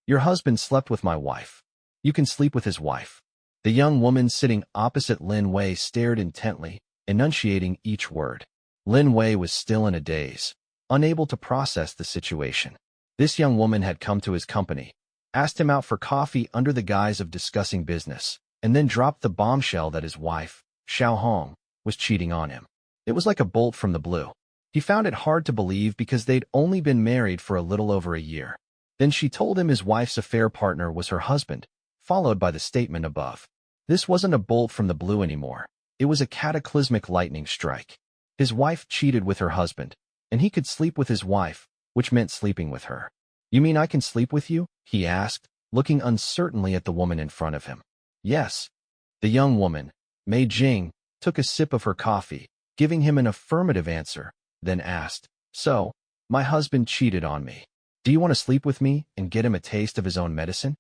Your husband slept with my wife. You can sleep with his wife. The young woman sitting opposite Lin Wei stared intently, enunciating each word. Lin Wei was still in a daze, unable to process the situation. This young woman had come to his company, asked him out for coffee under the guise of discussing business, and then dropped the bombshell that his wife, Xiao Hong, was cheating on him. It was like a bolt from the blue. He found it hard to believe because they'd only been married for a little over a year. Then she told him his wife's affair partner was her husband, followed by the statement above. This wasn't a bolt from the blue anymore. It was a cataclysmic lightning strike. His wife cheated with her husband, and he could sleep with his wife, which meant sleeping with her. You mean I can sleep with you? He asked, looking uncertainly at the woman in front of him. Yes. The young woman, Mei Jing, took a sip of her coffee, giving him an affirmative answer, then asked, So, my husband cheated on me. Do you want to sleep with me and get him a taste of his own medicine?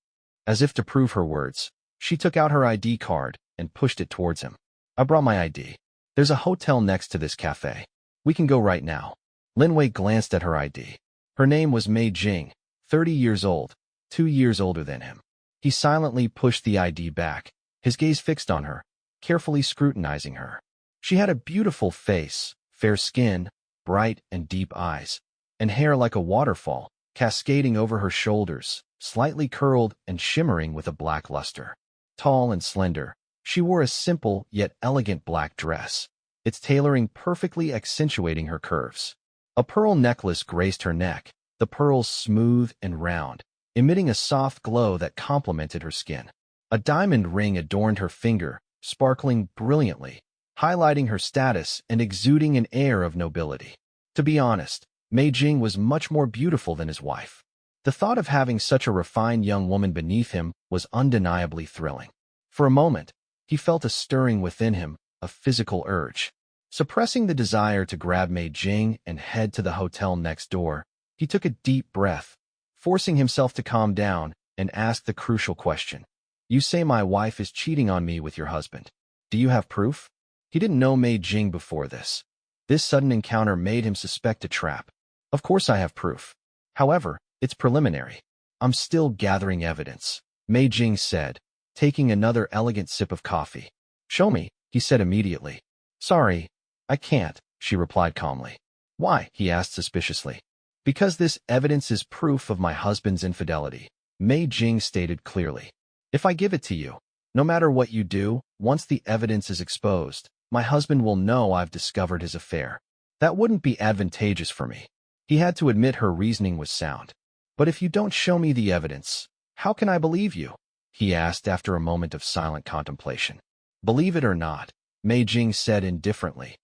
As if to prove her words, she took out her ID card and pushed it towards him. I brought my ID. There's a hotel next to this cafe. We can go right now. Lin Wei glanced at her ID. Her name was Mei Jing, 30 years old, 2 years older than him. He silently pushed the ID back, his gaze fixed on her, carefully scrutinizing her. She had a beautiful face, fair skin, bright and deep eyes, and hair like a waterfall, cascading over her shoulders, slightly curled and shimmering with a black luster. Tall and slender, she wore a simple yet elegant black dress, its tailoring perfectly accentuating her curves. A pearl necklace graced her neck, the pearls smooth and round, emitting a soft glow that complemented her skin. A diamond ring adorned her finger, sparkling brilliantly, highlighting her status and exuding an air of nobility. To be honest, Mei Jing was much more beautiful than his wife. The thought of having such a refined young woman beneath him was undeniably thrilling. For a moment, he felt a stirring within him, a physical urge. Suppressing the desire to grab Mei Jing and head to the hotel next door, he took a deep breath, forcing himself to calm down and ask the crucial question. You say my wife is cheating on me with your husband. Do you have proof? He didn't know Mei Jing before this. This sudden encounter made him suspect a trap. Of course I have proof. However, it's preliminary. I'm still gathering evidence, Mei Jing said, taking another elegant sip of coffee. Show me, he said immediately. Sorry, I can't, she replied calmly. Why? He asked suspiciously. Because this evidence is proof of my husband's infidelity, Mei Jing stated clearly. If I give it to you, no matter what you do, once the evidence is exposed, my husband will know I've discovered his affair. That wouldn't be advantageous for me. He had to admit her reasoning was sound. But if you don't show me the evidence, how can I believe you? He asked after a moment of silent contemplation. Believe it or not, Mei Jing said indifferently.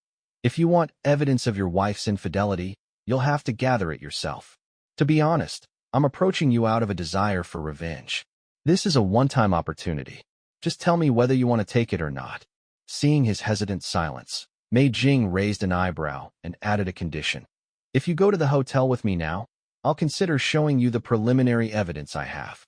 If you want evidence of your wife's infidelity, you'll have to gather it yourself. To be honest, I'm approaching you out of a desire for revenge. This is a one-time opportunity. Just tell me whether you want to take it or not. Seeing his hesitant silence, Mei Jing raised an eyebrow and added a condition. If you go to the hotel with me now, I'll consider showing you the preliminary evidence I have.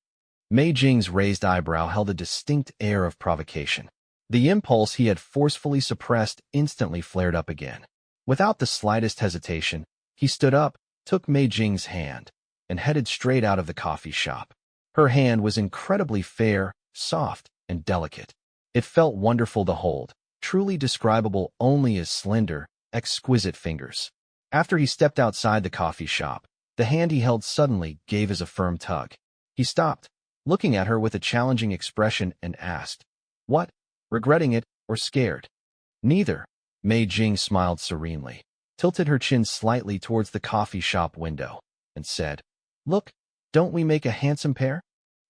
Mei Jing's raised eyebrow held a distinct air of provocation. The impulse he had forcefully suppressed instantly flared up again. Without the slightest hesitation, he stood up, took Mei Jing's hand, and headed straight out of the coffee shop. Her hand was incredibly fair, soft, and delicate. It felt wonderful to hold, truly describable only as slender, exquisite fingers. After he stepped outside the coffee shop, the hand he held suddenly gave as a firm tug. He stopped, looking at her with a challenging expression, and asked, What? Regretting it, or scared? Neither. Mei Jing smiled serenely, tilted her chin slightly towards the coffee shop window, and said, Look, don't we make a handsome pair?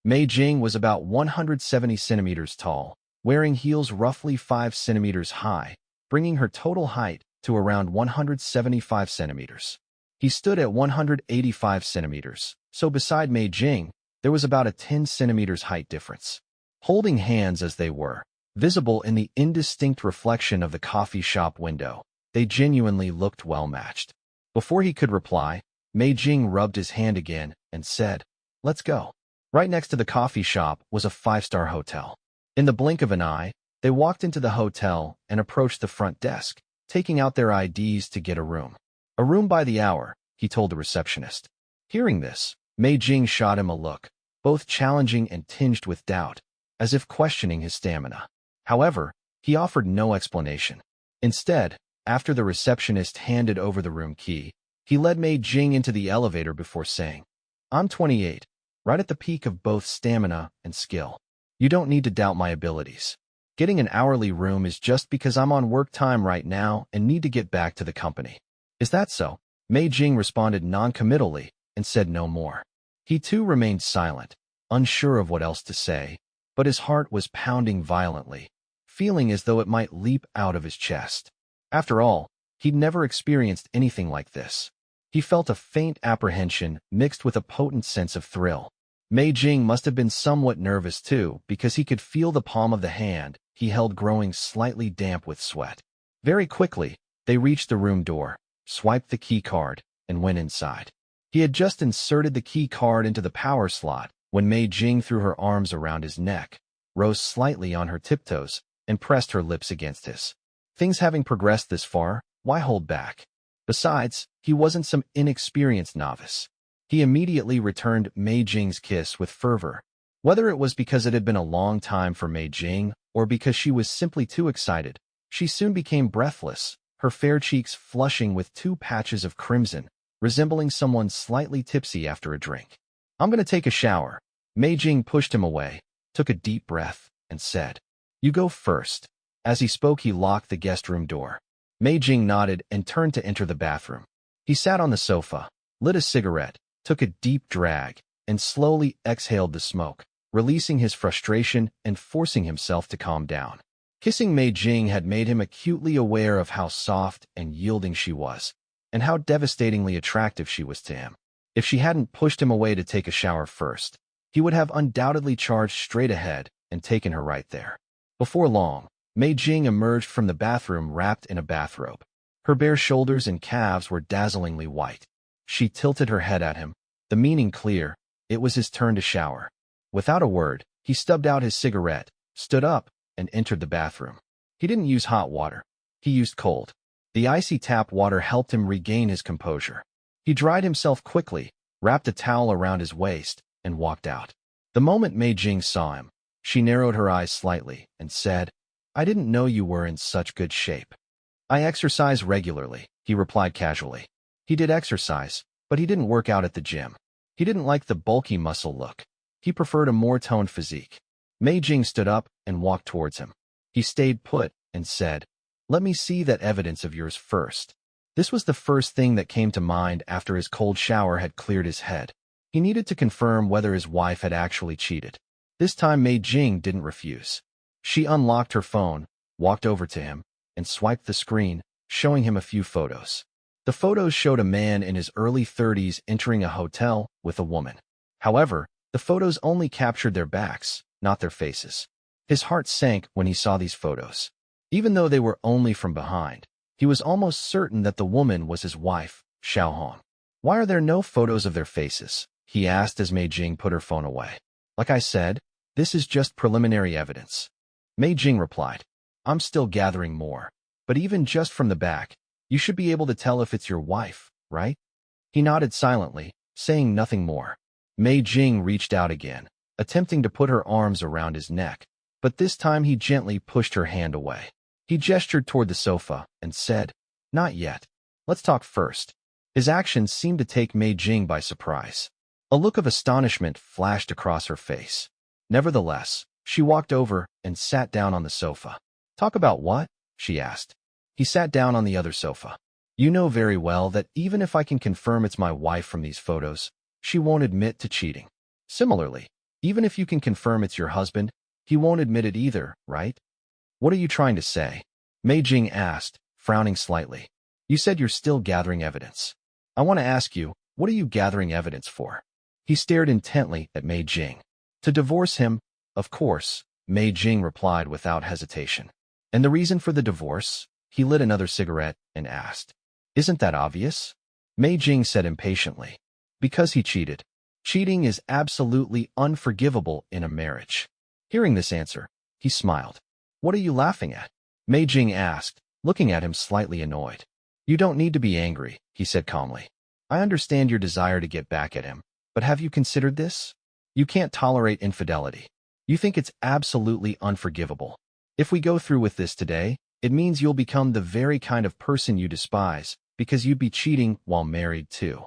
Mei Jing was about 170 centimeters tall, wearing heels roughly 5 centimeters high, bringing her total height to around 175 centimeters. He stood at 185 centimeters, so beside Mei Jing, there was about a 10 centimeters height difference. Holding hands as they were, visible in the indistinct reflection of the coffee shop window, they genuinely looked well-matched. Before he could reply, Mei Jing rubbed his hand again and said, Let's go. Right next to the coffee shop was a 5-star hotel. In the blink of an eye, they walked into the hotel and approached the front desk, taking out their IDs to get a room. A room by the hour, he told the receptionist. Hearing this, Mei Jing shot him a look, both challenging and tinged with doubt, as if questioning his stamina. However, he offered no explanation. Instead, after the receptionist handed over the room key, he led Mei Jing into the elevator before saying, "I'm 28, right at the peak of both stamina and skill. You don't need to doubt my abilities. Getting an hourly room is just because I'm on work time right now and need to get back to the company." "Is that so?" Mei Jing responded non-committally and said no more. He too remained silent, unsure of what else to say, but his heart was pounding violently, feeling as though it might leap out of his chest. After all, he'd never experienced anything like this. He felt a faint apprehension mixed with a potent sense of thrill. Mei Jing must have been somewhat nervous too, because he could feel the palm of the hand he held growing slightly damp with sweat. Very quickly, they reached the room door, swiped the key card, and went inside. He had just inserted the key card into the power slot when Mei Jing threw her arms around his neck, rose slightly on her tiptoes, and pressed her lips against his. Things having progressed this far, why hold back? Besides, he wasn't some inexperienced novice. He immediately returned Mei Jing's kiss with fervor. Whether it was because it had been a long time for Mei Jing or because she was simply too excited, she soon became breathless, her fair cheeks flushing with 2 patches of crimson, resembling someone slightly tipsy after a drink. "I'm going to take a shower." Mei Jing pushed him away, took a deep breath, and said, "You go first." As he spoke, he locked the guest room door. Mei Jing nodded and turned to enter the bathroom. He sat on the sofa, lit a cigarette, took a deep drag, and slowly exhaled the smoke, releasing his frustration and forcing himself to calm down. Kissing Mei Jing had made him acutely aware of how soft and yielding she was, and how devastatingly attractive she was to him. If she hadn't pushed him away to take a shower first, he would have undoubtedly charged straight ahead and taken her right there. Before long, Mei Jing emerged from the bathroom wrapped in a bathrobe. Her bare shoulders and calves were dazzlingly white. She tilted her head at him, the meaning clear. It was his turn to shower. Without a word, he stubbed out his cigarette, stood up, and entered the bathroom. He didn't use hot water. He used cold. The icy tap water helped him regain his composure. He dried himself quickly, wrapped a towel around his waist, and walked out. The moment Mei Jing saw him, she narrowed her eyes slightly and said, "I didn't know you were in such good shape." "I exercise regularly," he replied casually. He did exercise, but he didn't work out at the gym. He didn't like the bulky muscle look. He preferred a more toned physique. Mei Jing stood up and walked towards him. He stayed put and said, "Let me see that evidence of yours first." This was the first thing that came to mind after his cold shower had cleared his head. He needed to confirm whether his wife had actually cheated. This time Mei Jing didn't refuse. She unlocked her phone, walked over to him, and swiped the screen, showing him a few photos. The photos showed a man in his early 30s entering a hotel with a woman. However, the photos only captured their backs, not their faces. His heart sank when he saw these photos. Even though they were only from behind, he was almost certain that the woman was his wife, Xiao Hong. "Why are there no photos of their faces?" he asked as Mei Jing put her phone away. "Like I said, this is just preliminary evidence." Mei Jing replied, "I'm still gathering more. But even just from the back, you should be able to tell if it's your wife, right?" He nodded silently, saying nothing more. Mei Jing reached out again, attempting to put her arms around his neck, but this time he gently pushed her hand away. He gestured toward the sofa and said, "Not yet. Let's talk first." His actions seemed to take Mei Jing by surprise. A look of astonishment flashed across her face. Nevertheless, she walked over and sat down on the sofa. "Talk about what?" she asked. He sat down on the other sofa. "You know very well that even if I can confirm it's my wife from these photos, she won't admit to cheating. Similarly, even if you can confirm it's your husband, he won't admit it either, right?" "What are you trying to say?" Mei Jing asked, frowning slightly. "You said you're still gathering evidence. I want to ask you, what are you gathering evidence for?" He stared intently at Mei Jing. "To divorce him, of course," Mei Jing replied without hesitation. "And the reason for the divorce?" He lit another cigarette and asked. "Isn't that obvious?" Mei Jing said impatiently. "Because he cheated. Cheating is absolutely unforgivable in a marriage." Hearing this answer, he smiled. "What are you laughing at?" Mei Jing asked, looking at him slightly annoyed. "You don't need to be angry," he said calmly. "I understand your desire to get back at him, but have you considered this? You can't tolerate infidelity. You think it's absolutely unforgivable. If we go through with this today, it means you'll become the very kind of person you despise, because you'd be cheating while married too.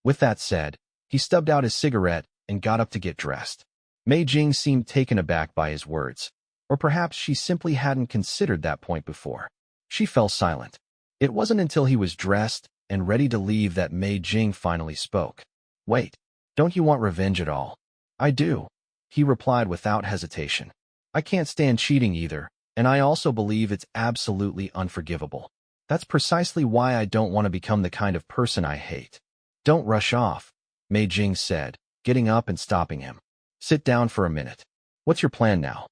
With that said, he stubbed out his cigarette and got up to get dressed. Mei Jing seemed taken aback by his words, or perhaps she simply hadn't considered that point before. She fell silent. It wasn't until he was dressed and ready to leave that Mei Jing finally spoke. "Wait, don't you want revenge at all?" "I do," he replied without hesitation. "I can't stand cheating either, and I also believe it's absolutely unforgivable. That's precisely why I don't want to become the kind of person I hate." "Don't rush off," Mei Jing said, getting up and stopping him. "Sit down for a minute. What's your plan now?"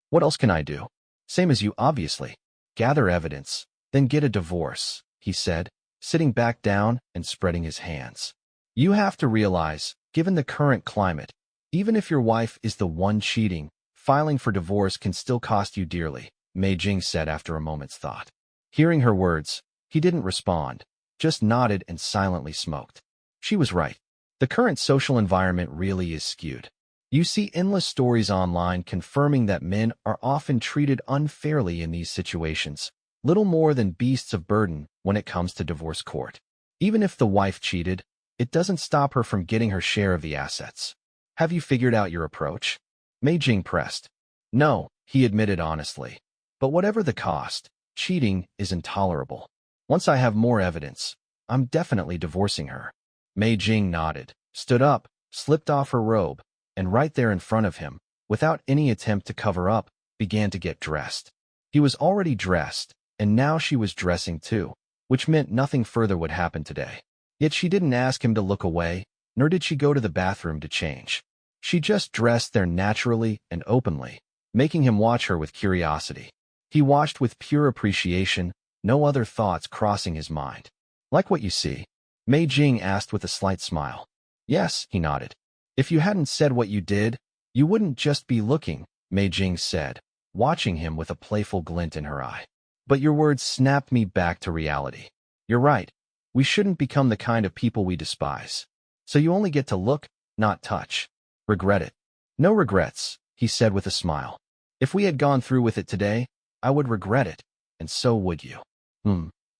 "What else can I do?" "Same as you, obviously. Gather evidence, then get a divorce," he said, sitting back down and spreading his hands. "You have to realize, given the current climate, even if your wife is the one cheating, filing for divorce can still cost you dearly," Mei Jing said after a moment's thought. Hearing her words, he didn't respond, just nodded and silently smoked. She was right. The current social environment really is skewed. You see endless stories online confirming that men are often treated unfairly in these situations, little more than beasts of burden when it comes to divorce court. Even if the wife cheated, it doesn't stop her from getting her share of the assets. "Have you figured out your approach?" Mei Jing pressed. "No," he admitted honestly. "But whatever the cost, cheating is intolerable. Once I have more evidence, I'm definitely divorcing her." Mei Jing nodded, stood up, slipped off her robe, and right there in front of him, without any attempt to cover up, began to get dressed. He was already dressed, and now she was dressing too, which meant nothing further would happen today. Yet she didn't ask him to look away, nor did she go to the bathroom to change. She just dressed there naturally and openly, making him watch her with curiosity. He watched with pure appreciation, no other thoughts crossing his mind. "Like what you see?" Mei Jing asked with a slight smile. "Yes," he nodded. "If you hadn't said what you did, you wouldn't just be looking," Mei Jing said, watching him with a playful glint in her eye. "But your words snapped me back to reality. You're right. We shouldn't become the kind of people we despise. So you only get to look, not touch. Regret it?" "No regrets," he said with a smile. "If we had gone through with it today, I would regret it, and so would you."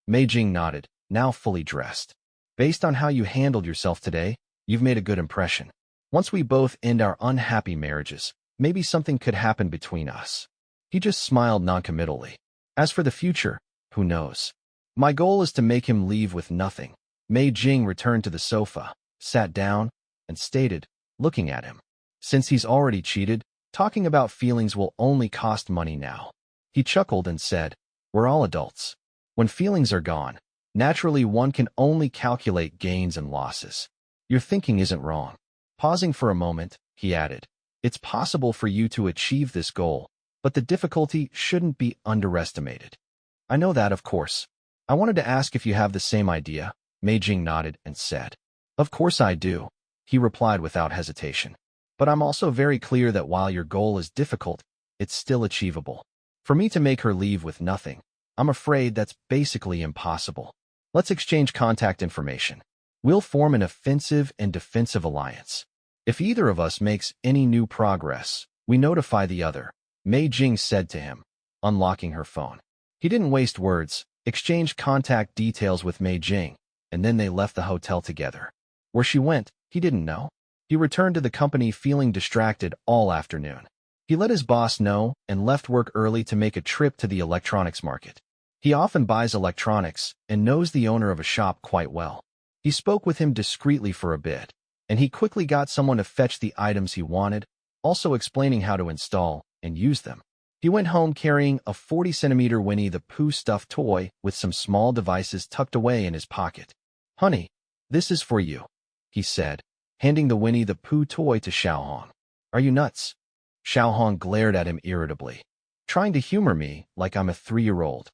Mei Jing nodded, now fully dressed. "Based on how you handled yourself today, you've made a good impression. Once we both end our unhappy marriages, maybe something could happen between us." He just smiled noncommittally. "As for the future, who knows? My goal is to make him leave with nothing." Mei Jing returned to the sofa, sat down, and stated, looking at him. "Since he's already cheated, talking about feelings will only cost money now." He chuckled and said, "We're all adults. When feelings are gone, naturally one can only calculate gains and losses. Your thinking isn't wrong." Pausing for a moment, he added, "It's possible for you to achieve this goal, but the difficulty shouldn't be underestimated." "I know that, of course. I wanted to ask if you have the same idea." Mei Jing nodded and said, "Of course I do," he replied without hesitation. "But I'm also very clear that while your goal is difficult, it's still achievable. For me to make her leave with nothing, I'm afraid that's basically impossible. Let's exchange contact information. We'll form an offensive and defensive alliance. If either of us makes any new progress, we notify the other," Mei Jing said to him, unlocking her phone. He didn't waste words, exchanged contact details with Mei Jing, and then they left the hotel together. Where she went, he didn't know. He returned to the company feeling distracted all afternoon. He let his boss know and left work early to make a trip to the electronics market. He often buys electronics and knows the owner of a shop quite well. He spoke with him discreetly for a bit, and he quickly got someone to fetch the items he wanted, also explaining how to install and use them. He went home carrying a 40-centimeter Winnie the Pooh stuffed toy with some small devices tucked away in his pocket. "Honey, this is for you," he said, handing the Winnie the Pooh toy to Xiaohong. "Are you nuts?" Xiaohong glared at him irritably. "Trying to humor me like I'm a 3-year-old.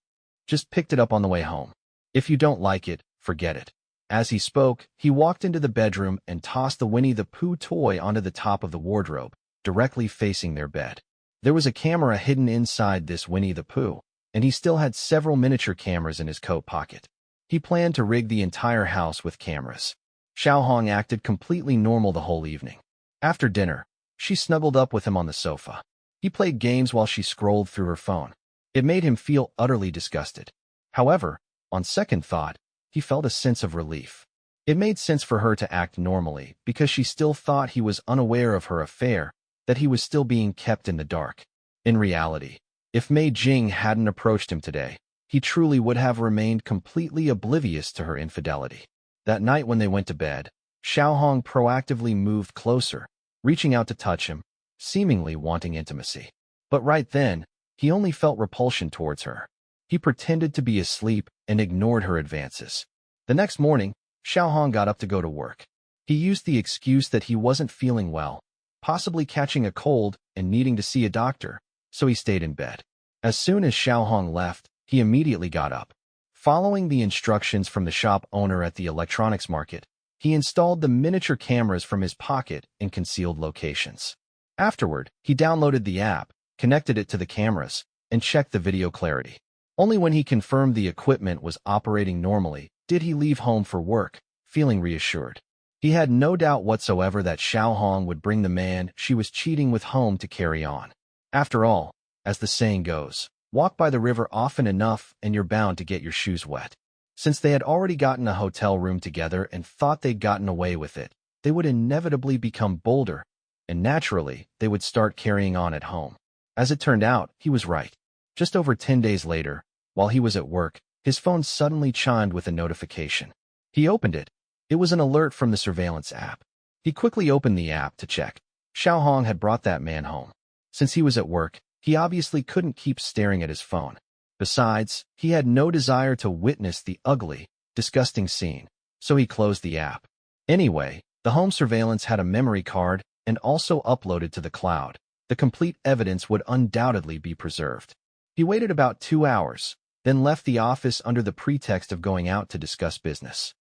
Just picked it up on the way home. If you don't like it, forget it." As he spoke, he walked into the bedroom and tossed the Winnie the Pooh toy onto the top of the wardrobe, directly facing their bed. There was a camera hidden inside this Winnie the Pooh, and he still had several miniature cameras in his coat pocket. He planned to rig the entire house with cameras. Xiaohong acted completely normal the whole evening. After dinner, She snuggled up with him on the sofa. He played games while she scrolled through her phone. It made him feel utterly disgusted. However, on second thought, he felt a sense of relief. It made sense for her to act normally because she still thought he was unaware of her affair, that he was still being kept in the dark. In reality, if Mei Jing hadn't approached him today, he truly would have remained completely oblivious to her infidelity. That night when they went to bed, Xiaohong proactively moved closer, reaching out to touch him, seemingly wanting intimacy. But right then, he only felt repulsion towards her. He pretended to be asleep and ignored her advances. The next morning, Xiaohong got up to go to work. He used the excuse that he wasn't feeling well, possibly catching a cold and needing to see a doctor, so he stayed in bed. As soon as Xiaohong left, he immediately got up. Following the instructions from the shop owner at the electronics market, he installed the miniature cameras from his pocket in concealed locations. Afterward, he downloaded the app, connected it to the cameras, and checked the video clarity. Only when he confirmed the equipment was operating normally did he leave home for work, feeling reassured. He had no doubt whatsoever that Xiaohong would bring the man she was cheating with home to carry on. After all, as the saying goes, walk by the river often enough and you're bound to get your shoes wet. Since they had already gotten a hotel room together and thought they'd gotten away with it, they would inevitably become bolder, and naturally, they would start carrying on at home. As it turned out, he was right. Just over 10 days later, while he was at work, his phone suddenly chimed with a notification. He opened it. It was an alert from the surveillance app. He quickly opened the app to check. Xiaohong had brought that man home. Since he was at work, he obviously couldn't keep staring at his phone. Besides, he had no desire to witness the ugly, disgusting scene, so he closed the app. Anyway, the home surveillance had a memory card and also uploaded to the cloud. The complete evidence would undoubtedly be preserved. He waited about 2 hours, then left the office under the pretext of going out to discuss business.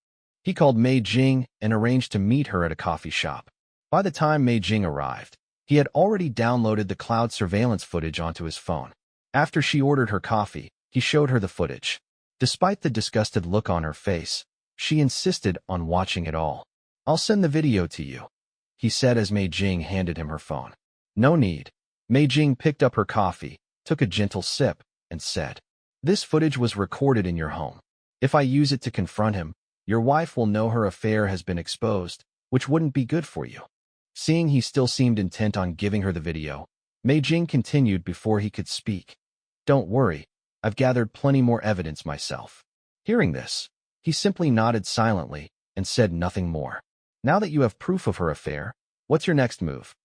He called Mei Jing and arranged to meet her at a coffee shop. By the time Mei Jing arrived, he had already downloaded the cloud surveillance footage onto his phone. After she ordered her coffee, he showed her the footage. Despite the disgusted look on her face, she insisted on watching it all. "I'll send the video to you," he said as Mei Jing handed him her phone. "No need." Mei Jing picked up her coffee, took a gentle sip, and said, "This footage was recorded in your home. If I use it to confront him, your wife will know her affair has been exposed, which wouldn't be good for you." Seeing he still seemed intent on giving her the video, Mei Jing continued before he could speak. "Don't worry, I've gathered plenty more evidence myself." Hearing this, he simply nodded silently and said nothing more. "Now that you have proof of her affair, what's your next move?"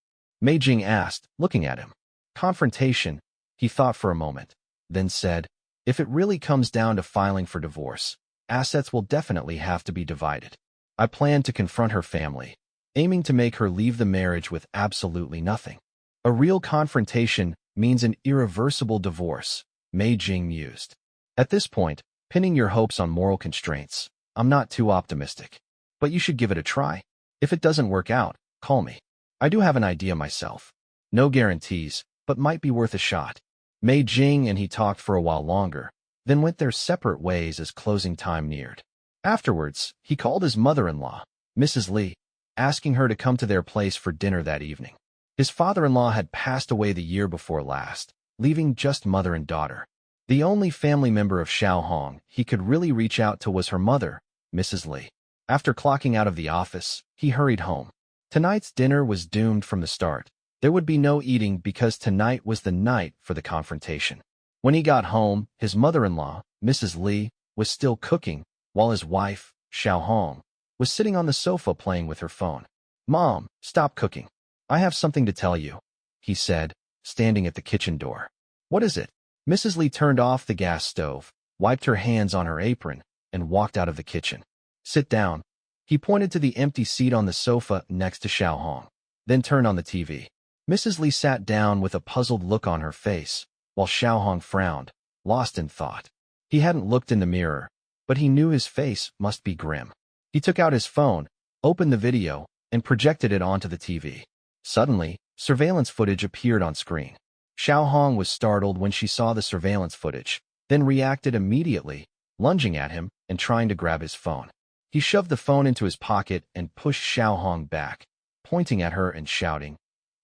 Mei Jing asked, looking at him. "Confrontation," he thought for a moment, then said, "If it really comes down to filing for divorce, assets will definitely have to be divided. I plan to confront her family, aiming to make her leave the marriage with absolutely nothing." "A real confrontation means an irreversible divorce," Mei Jing mused. "At this point, pinning your hopes on moral constraints, I'm not too optimistic. But you should give it a try. If it doesn't work out, call me. I do have an idea myself. No guarantees, but might be worth a shot." Mei Jing and he talked for a while longer, then went their separate ways as closing time neared. Afterwards, he called his mother-in-law, Mrs. Li, asking her to come to their place for dinner that evening. His father-in-law had passed away the year before last, leaving just mother and daughter. The only family member of Xiaohong he could really reach out to was her mother, Mrs. Li. After clocking out of the office, he hurried home. Tonight's dinner was doomed from the start. There would be no eating because tonight was the night for the confrontation. When he got home, his mother-in-law, Mrs. Li, was still cooking, while his wife, Xiaohong, was sitting on the sofa playing with her phone. "Mom, stop cooking. I have something to tell you," he said, standing at the kitchen door. "What is it?" Mrs. Li turned off the gas stove, wiped her hands on her apron, and walked out of the kitchen. "Sit down." He pointed to the empty seat on the sofa next to Xiaohong, then turned on the TV. Mrs. Li sat down with a puzzled look on her face, while Xiaohong frowned, lost in thought. He hadn't looked in the mirror, but he knew his face must be grim. He took out his phone, opened the video, and projected it onto the TV. Suddenly, surveillance footage appeared on screen. Xiaohong was startled when she saw the surveillance footage, then reacted immediately, lunging at him and trying to grab his phone. He shoved the phone into his pocket and pushed Xiaohong back, pointing at her and shouting,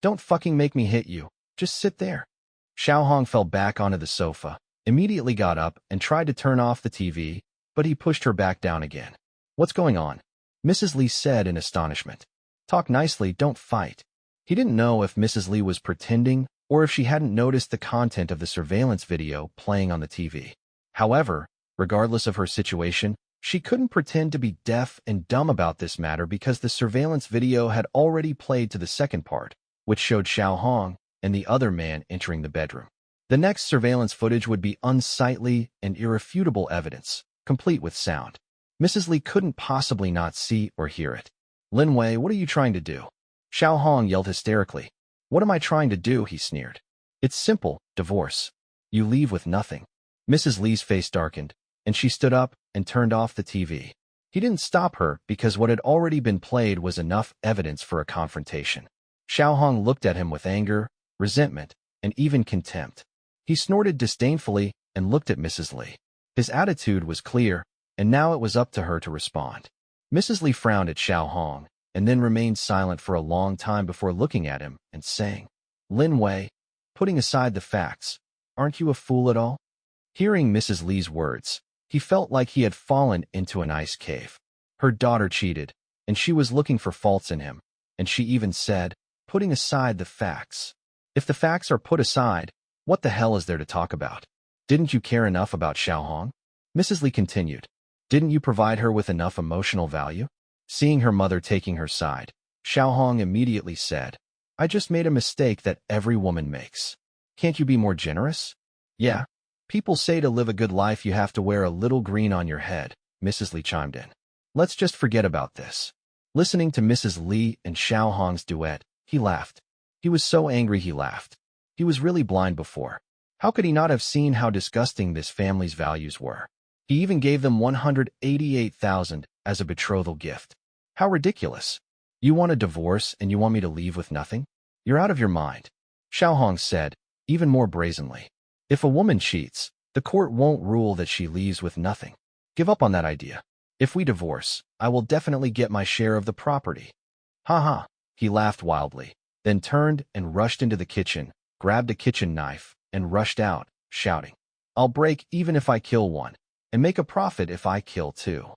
Don't fucking make me hit you. Just sit there. Xiao Hong fell back onto the sofa, immediately got up and tried to turn off the TV, but he pushed her back down again. What's going on? Mrs. Li said in astonishment. Talk nicely, don't fight. He didn't know if Mrs. Li was pretending or if she hadn't noticed the content of the surveillance video playing on the TV. However, regardless of her situation, she couldn't pretend to be deaf and dumb about this matter because the surveillance video had already played to the second part, which showed Xiao Hong and the other man entering the bedroom. The next surveillance footage would be unsightly and irrefutable evidence, complete with sound. Mrs. Li couldn't possibly not see or hear it. Lin Wei, what are you trying to do? Xiao Hong yelled hysterically. What am I trying to do? He sneered. It's simple, divorce. You leave with nothing. Mrs. Li's face darkened, and she stood up and turned off the TV. He didn't stop her because what had already been played was enough evidence for a confrontation. Xiao Hong looked at him with anger, resentment, and even contempt. He snorted disdainfully and looked at Mrs. Li. His attitude was clear, and now it was up to her to respond. Mrs. Li frowned at Xiao Hong, and then remained silent for a long time before looking at him and saying, Lin Wei, putting aside the facts, aren't you a fool at all? Hearing Mrs. Li's words, he felt like he had fallen into an ice cave. Her daughter cheated, and she was looking for faults in him, and she even said, putting aside the facts. If the facts are put aside, what the hell is there to talk about? Didn't you care enough about Xiao Hong? Mrs. Li continued. Didn't you provide her with enough emotional value? Seeing her mother taking her side, Xiao Hong immediately said, I just made a mistake that every woman makes. Can't you be more generous? Yeah. People say to live a good life you have to wear a little green on your head, Mrs. Li chimed in. Let's just forget about this. Listening to Mrs. Li and Xiao Hong's duet, he laughed. He was so angry he laughed. He was really blind before. How could he not have seen how disgusting this family's values were? He even gave them $188,000 as a betrothal gift. How ridiculous. You want a divorce and you want me to leave with nothing? You're out of your mind. Xiao Hong said, even more brazenly. If a woman cheats, the court won't rule that she leaves with nothing. Give up on that idea. If we divorce, I will definitely get my share of the property. Ha ha. He laughed wildly, then turned and rushed into the kitchen, grabbed a kitchen knife, and rushed out, shouting, I'll break even if I kill one, and make a profit if I kill two.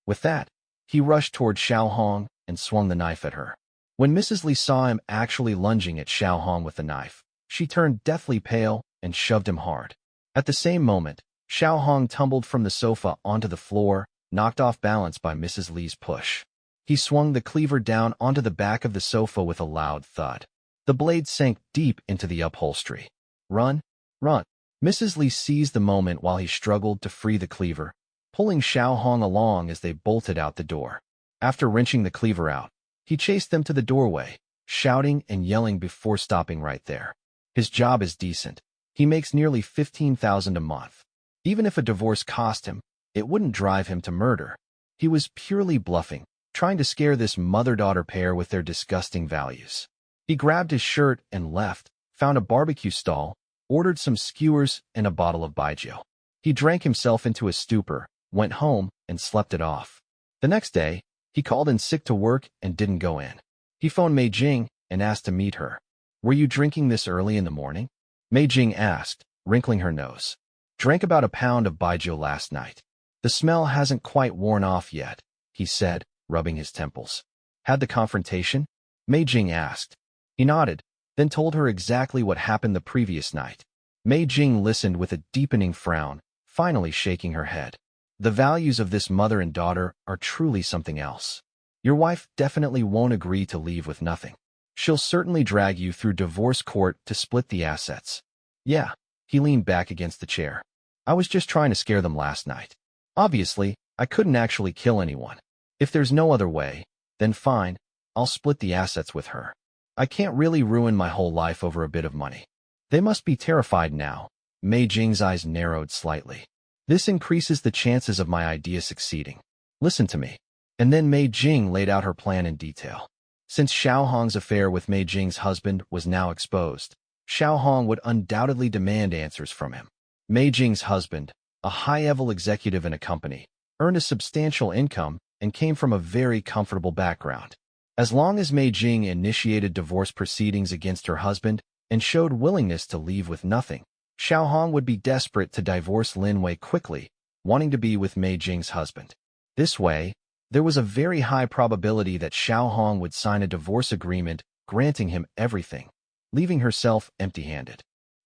With that, he rushed toward Xiao Hong and swung the knife at her. When Mrs. Li saw him actually lunging at Xiao Hong with the knife, she turned deathly pale and shoved him hard. At the same moment, Xiao Hong tumbled from the sofa onto the floor, knocked off balance by Mrs. Li's push. He swung the cleaver down onto the back of the sofa with a loud thud. The blade sank deep into the upholstery. Run, run. Mrs. Li seized the moment while he struggled to free the cleaver, pulling Xiao Hong along as they bolted out the door. After wrenching the cleaver out, he chased them to the doorway, shouting and yelling before stopping right there. His job is decent. He makes nearly $15,000 a month. Even if a divorce cost him, it wouldn't drive him to murder. He was purely bluffing, trying to scare this mother-daughter pair with their disgusting values. He grabbed his shirt and left, found a barbecue stall, ordered some skewers and a bottle of baijiu. He drank himself into a stupor, went home, and slept it off. The next day, he called in sick to work and didn't go in. He phoned Mei Jing and asked to meet her. Were you drinking this early in the morning? Mei Jing asked, wrinkling her nose. Drank about a pound of baijiu last night. The smell hasn't quite worn off yet, he said, rubbing his temples. Had the confrontation? Mei Jing asked. He nodded, then told her exactly what happened the previous night. Mei Jing listened with a deepening frown, finally shaking her head. The values of this mother and daughter are truly something else. Your wife definitely won't agree to leave with nothing. She'll certainly drag you through divorce court to split the assets. Yeah, he leaned back against the chair. I was just trying to scare them last night. Obviously, I couldn't actually kill anyone. If there's no other way, then fine, I'll split the assets with her. I can't really ruin my whole life over a bit of money. They must be terrified now. Mei Jing's eyes narrowed slightly. This increases the chances of my idea succeeding. Listen to me. And then Mei Jing laid out her plan in detail. Since Xiao Hong's affair with Mei Jing's husband was now exposed, Xiao Hong would undoubtedly demand answers from him. Mei Jing's husband, a high-level executive in a company, earned a substantial income and came from a very comfortable background. As long as Mei Jing initiated divorce proceedings against her husband and showed willingness to leave with nothing, Xiao Hong would be desperate to divorce Lin Wei quickly, wanting to be with Mei Jing's husband. This way, there was a very high probability that Xiao Hong would sign a divorce agreement granting him everything, leaving herself empty-handed.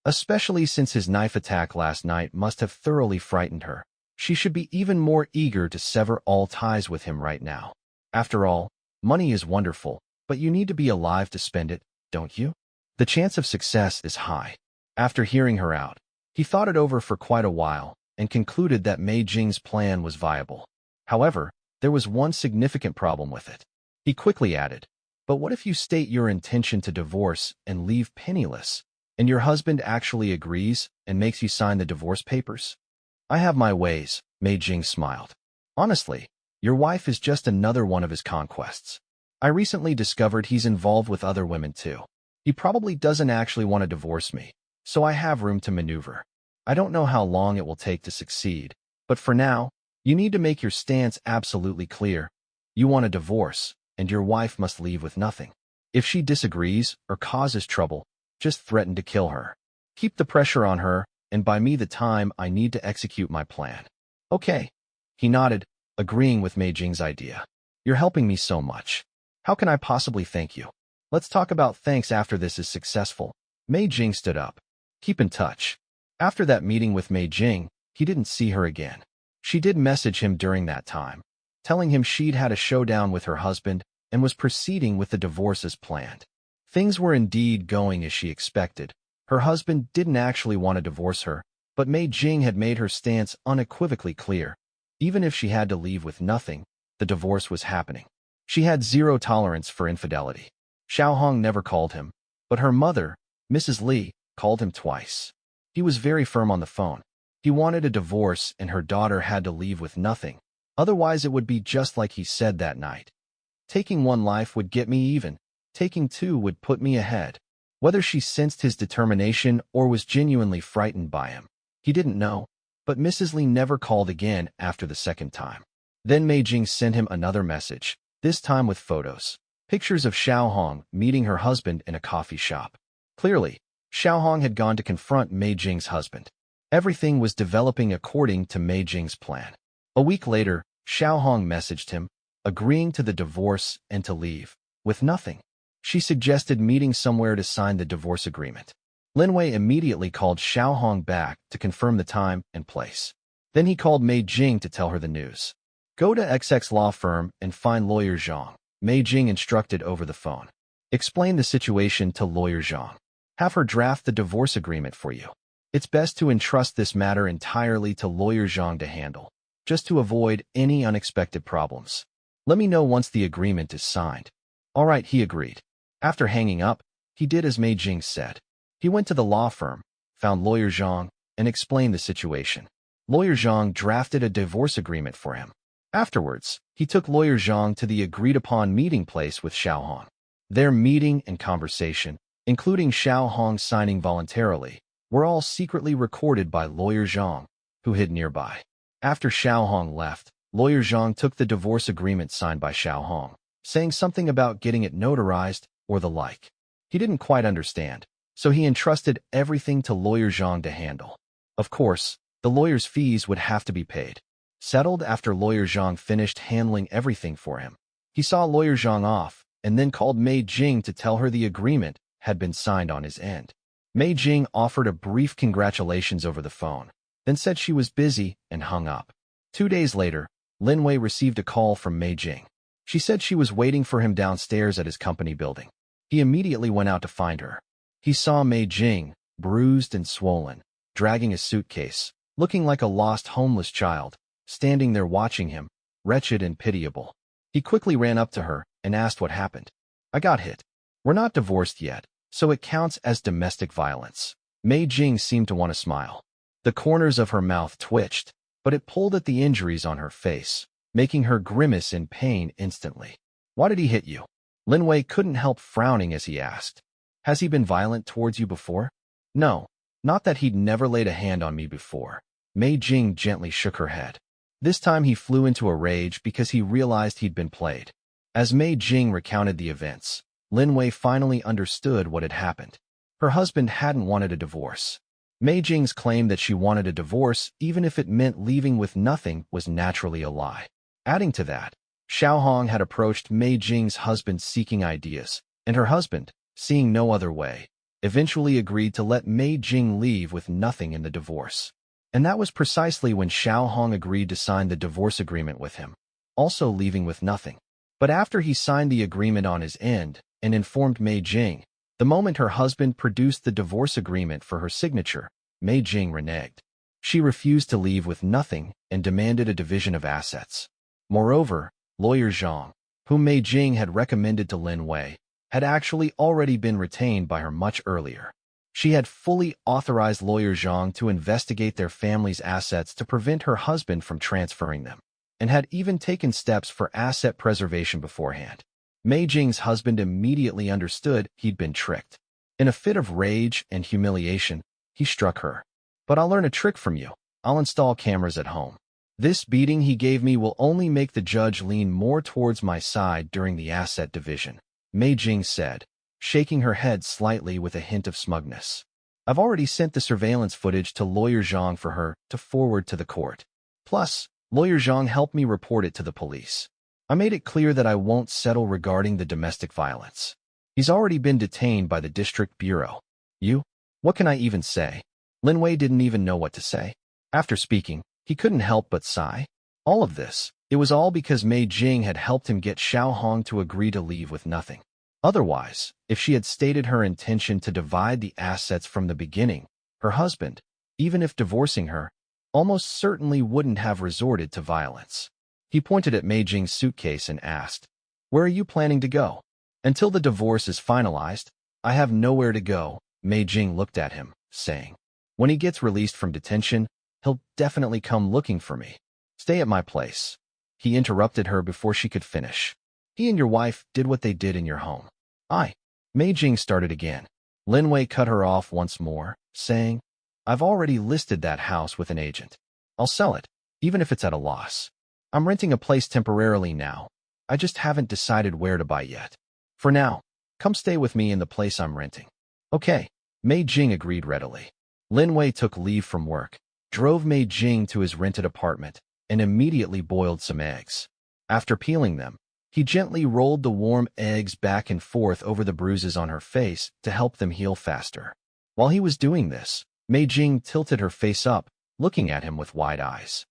Especially since his knife attack last night must have thoroughly frightened her. She should be even more eager to sever all ties with him right now. After all, money is wonderful, but you need to be alive to spend it, don't you? The chance of success is high. After hearing her out, he thought it over for quite a while and concluded that Mei Jing's plan was viable. However, there was one significant problem with it. He quickly added, "But what if you state your intention to divorce and leave penniless, and your husband actually agrees and makes you sign the divorce papers?" "I have my ways," Mei Jing smiled. "Honestly, your wife is just another one of his conquests. I recently discovered he's involved with other women too. He probably doesn't actually want to divorce me, so I have room to maneuver. I don't know how long it will take to succeed, but for now, you need to make your stance absolutely clear. You want a divorce, and your wife must leave with nothing. If she disagrees or causes trouble, just threaten to kill her. Keep the pressure on her, and buy me the time I need to execute my plan." "Okay." He nodded, agreeing with Mei Jing's idea. "You're helping me so much. How can I possibly thank you? Let's talk about thanks after this is successful." Mei Jing stood up. "Keep in touch." After that meeting with Mei Jing, he didn't see her again. She did message him during that time, telling him she'd had a showdown with her husband and was proceeding with the divorce as planned. Things were indeed going as she expected. Her husband didn't actually want to divorce her, but Mei Jing had made her stance unequivocally clear. Even if she had to leave with nothing, the divorce was happening. She had zero tolerance for infidelity. Xiao Hong never called him, but her mother, Mrs. Li, called him twice. He was very firm on the phone. He wanted a divorce and her daughter had to leave with nothing. Otherwise, it would be just like he said that night. "Taking one life would get me even. Taking two would put me ahead." Whether she sensed his determination or was genuinely frightened by him, he didn't know, but Mrs. Li never called again after the second time. Then Mei Jing sent him another message, this time with photos. Pictures of Xiao Hong meeting her husband in a coffee shop. Clearly, Xiao Hong had gone to confront Mei Jing's husband. Everything was developing according to Mei Jing's plan. A week later, Xiao Hong messaged him, agreeing to the divorce and to leave with nothing. She suggested meeting somewhere to sign the divorce agreement. Lin Wei immediately called Xiao Hong back to confirm the time and place. Then he called Mei Jing to tell her the news. "Go to XX law firm and find lawyer Zhang," Mei Jing instructed over the phone. "Explain the situation to lawyer Zhang. Have her draft the divorce agreement for you. It's best to entrust this matter entirely to lawyer Zhang to handle, just to avoid any unexpected problems. Let me know once the agreement is signed." "All right," he agreed. After hanging up, he did as Mei Jing said. He went to the law firm, found lawyer Zhang, and explained the situation. Lawyer Zhang drafted a divorce agreement for him. Afterwards, he took lawyer Zhang to the agreed-upon meeting place with Xiao Hong. Their meeting and conversation, including Xiao Hong signing voluntarily, were all secretly recorded by lawyer Zhang, who hid nearby. After Xiao Hong left, lawyer Zhang took the divorce agreement signed by Xiao Hong, saying something about getting it notarized or the like. He didn't quite understand, so he entrusted everything to lawyer Zhang to handle. Of course, the lawyer's fees would have to be paid. Settled after lawyer Zhang finished handling everything for him. He saw lawyer Zhang off and then called Mei Jing to tell her the agreement had been signed on his end. Mei Jing offered a brief congratulations over the phone, then said she was busy and hung up. 2 days later, Lin Wei received a call from Mei Jing. She said she was waiting for him downstairs at his company building. He immediately went out to find her. He saw Mei Jing, bruised and swollen, dragging a suitcase, looking like a lost homeless child, standing there watching him, wretched and pitiable. He quickly ran up to her and asked what happened. "I got hit. We're not divorced yet, so it counts as domestic violence." Mei Jing seemed to want to smile. The corners of her mouth twitched, but it pulled at the injuries on her face, making her grimace in pain instantly. "Why did he hit you?" Lin Wei couldn't help frowning as he asked. "Has he been violent towards you before?" "No, not that he'd never laid a hand on me before." Mei Jing gently shook her head. This time he flew into a rage because he realized he'd been played. As Mei Jing recounted the events, Lin Wei finally understood what had happened. Her husband hadn't wanted a divorce. Mei Jing's claim that she wanted a divorce, even if it meant leaving with nothing, was naturally a lie. Adding to that, Xiao Hong had approached Mei Jing's husband seeking ideas, and her husband, seeing no other way, eventually agreed to let Mei Jing leave with nothing in the divorce. And that was precisely when Xiao Hong agreed to sign the divorce agreement with him, also leaving with nothing. But after he signed the agreement on his end and informed Mei Jing, the moment her husband produced the divorce agreement for her signature, Mei Jing reneged. She refused to leave with nothing and demanded a division of assets. Moreover, lawyer Zhang, whom Mei Jing had recommended to Lin Wei, had actually already been retained by her much earlier. She had fully authorized lawyer Zhang to investigate their family's assets to prevent her husband from transferring them, and had even taken steps for asset preservation beforehand. Mei Jing's husband immediately understood he'd been tricked. In a fit of rage and humiliation, he struck her. "But I'll learn a trick from you. I'll install cameras at home. This beating he gave me will only make the judge lean more towards my side during the asset division," Mei Jing said, shaking her head slightly with a hint of smugness. "I've already sent the surveillance footage to lawyer Zhang for her to forward to the court. Plus, lawyer Zhang helped me report it to the police. I made it clear that I won't settle regarding the domestic violence. He's already been detained by the district bureau. What can I even say?" Lin Wei didn't even know what to say. After speaking, he couldn't help but sigh. All of this, it was all because Mei Jing had helped him get Xiao Hong to agree to leave with nothing. Otherwise, if she had stated her intention to divide the assets from the beginning, her husband, even if divorcing her, almost certainly wouldn't have resorted to violence. He pointed at Mei Jing's suitcase and asked, "Where are you planning to go?" "Until the divorce is finalized, I have nowhere to go," Mei Jing looked at him, saying. "When he gets released from detention, he'll definitely come looking for me. Stay at my place." He interrupted her before she could finish. "He and your wife did what they did in your home." Mei Jing started again. Lin Wei cut her off once more, saying, "I've already listed that house with an agent. I'll sell it, even if it's at a loss. I'm renting a place temporarily now. I just haven't decided where to buy yet. For now, come stay with me in the place I'm renting." "Okay," Mei Jing agreed readily. Lin Wei took leave from work, drove Mei Jing to his rented apartment, and immediately boiled some eggs. After peeling them, he gently rolled the warm eggs back and forth over the bruises on her face to help them heal faster. While he was doing this, Mei Jing tilted her face up, looking at him with wide eyes.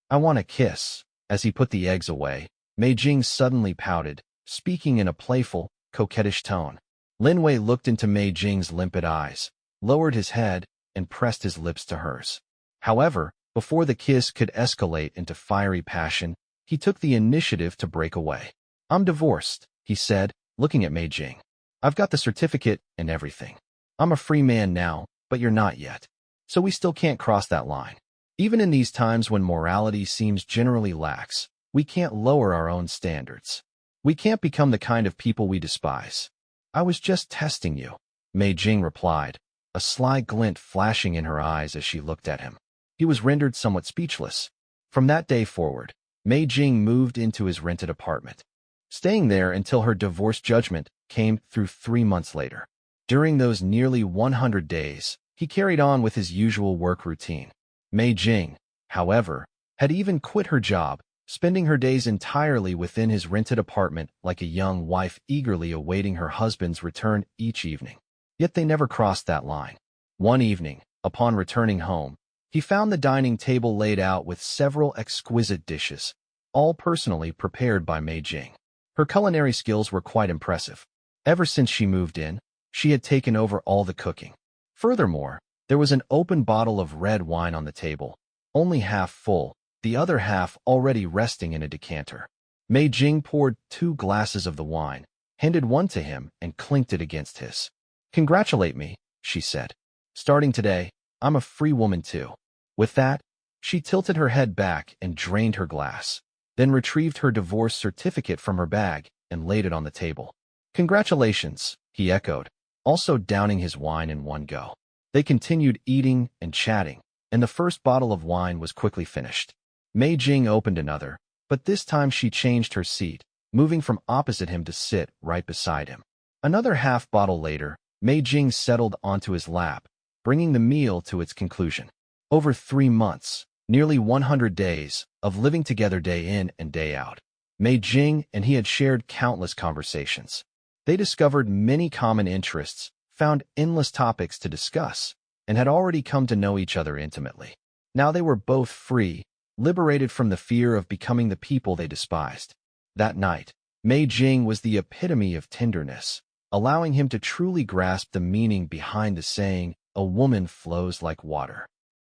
"I want a kiss." As he put the eggs away, Mei Jing suddenly pouted, speaking in a playful, coquettish tone. Lin Wei looked into Mei Jing's limpid eyes, lowered his head, and pressed his lips to hers. However, before the kiss could escalate into fiery passion, he took the initiative to break away. "I'm divorced," he said, looking at Mei Jing. "I've got the certificate and everything. I'm a free man now, but you're not yet. So we still can't cross that line. Even in these times when morality seems generally lax, we can't lower our own standards. We can't become the kind of people we despise." "I was just testing you," Mei Jing replied, a sly glint flashing in her eyes as she looked at him. He was rendered somewhat speechless. From that day forward, Mei Jing moved into his rented apartment, staying there until her divorce judgment came through 3 months later. During those nearly 100 days, he carried on with his usual work routine. Mei Jing, however, had even quit her job, spending her days entirely within his rented apartment like a young wife eagerly awaiting her husband's return each evening. Yet they never crossed that line. One evening, upon returning home, he found the dining table laid out with several exquisite dishes, all personally prepared by Mei Jing. Her culinary skills were quite impressive. Ever since she moved in, she had taken over all the cooking. Furthermore, there was an open bottle of red wine on the table, only half full, the other half already resting in a decanter. Mei Jing poured 2 glasses of the wine, handed one to him, and clinked it against his. "Congratulate me," she said. "Starting today, I'm a free woman too." With that, she tilted her head back and drained her glass, then retrieved her divorce certificate from her bag and laid it on the table. "Congratulations," he echoed, also downing his wine in one go. They continued eating and chatting, and the first bottle of wine was quickly finished. Mei Jing opened another, but this time she changed her seat, moving from opposite him to sit right beside him. Another half bottle later, Mei Jing settled onto his lap, bringing the meal to its conclusion. Over 3 months, nearly 100 days, of living together day in and day out, Mei Jing and he had shared countless conversations. They discovered many common interests, found endless topics to discuss, and had already come to know each other intimately. Now they were both free, liberated from the fear of becoming the people they despised. That night, Mei Jing was the epitome of tenderness, allowing him to truly grasp the meaning behind the saying, "A woman flows like water."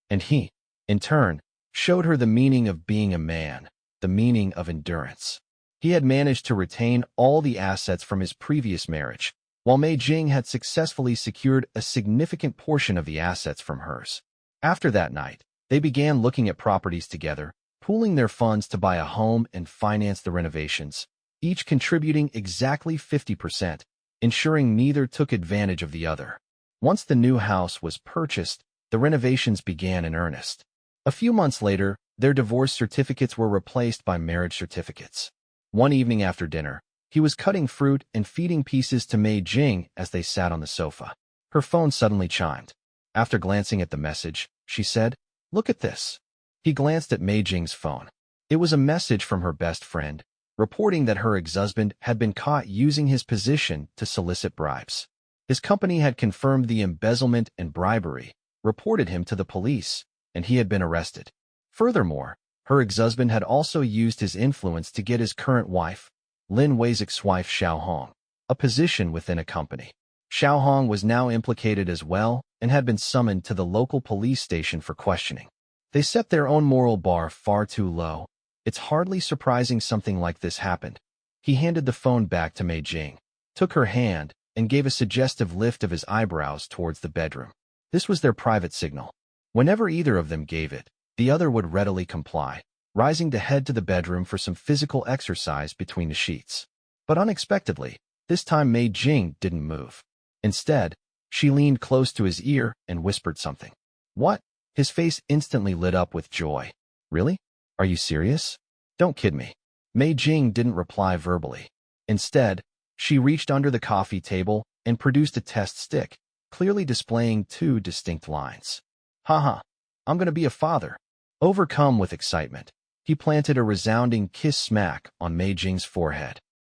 And he, in turn, showed her the meaning of being a man, the meaning of endurance. He had managed to retain all the assets from his previous marriage, while Mei Jing had successfully secured a significant portion of the assets from hers. After that night, they began looking at properties together, pooling their funds to buy a home and finance the renovations, each contributing exactly 50%, ensuring neither took advantage of the other. Once the new house was purchased, the renovations began in earnest. A few months later, their divorce certificates were replaced by marriage certificates. One evening after dinner, he was cutting fruit and feeding pieces to Mei Jing as they sat on the sofa. Her phone suddenly chimed. After glancing at the message, she said, "Look at this." He glanced at Mei Jing's phone. It was a message from her best friend, reporting that her ex-husband had been caught using his position to solicit bribes. His company had confirmed the embezzlement and bribery, reported him to the police, and he had been arrested. Furthermore, her ex-husband had also used his influence to get his current wife, Lin Wei's ex-wife Xiao Hong, a position within a company. Xiao Hong was now implicated as well and had been summoned to the local police station for questioning. They set their own moral bar far too low. It's hardly surprising something like this happened. He handed the phone back to Mei Jing, took her hand, and gave a suggestive lift of his eyebrows towards the bedroom. This was their private signal. Whenever either of them gave it, the other would readily comply, rising to head to the bedroom for some physical exercise between the sheets. But unexpectedly, this time Mei Jing didn't move. Instead, she leaned close to his ear and whispered something. "What?" His face instantly lit up with joy. "Really? Are you serious? Don't kid me." Mei Jing didn't reply verbally. Instead, she reached under the coffee table and produced a test stick, clearly displaying 2 distinct lines. "Haha, I'm gonna be a father." Overcome with excitement, he planted a resounding kiss smack on Mei Jing's forehead.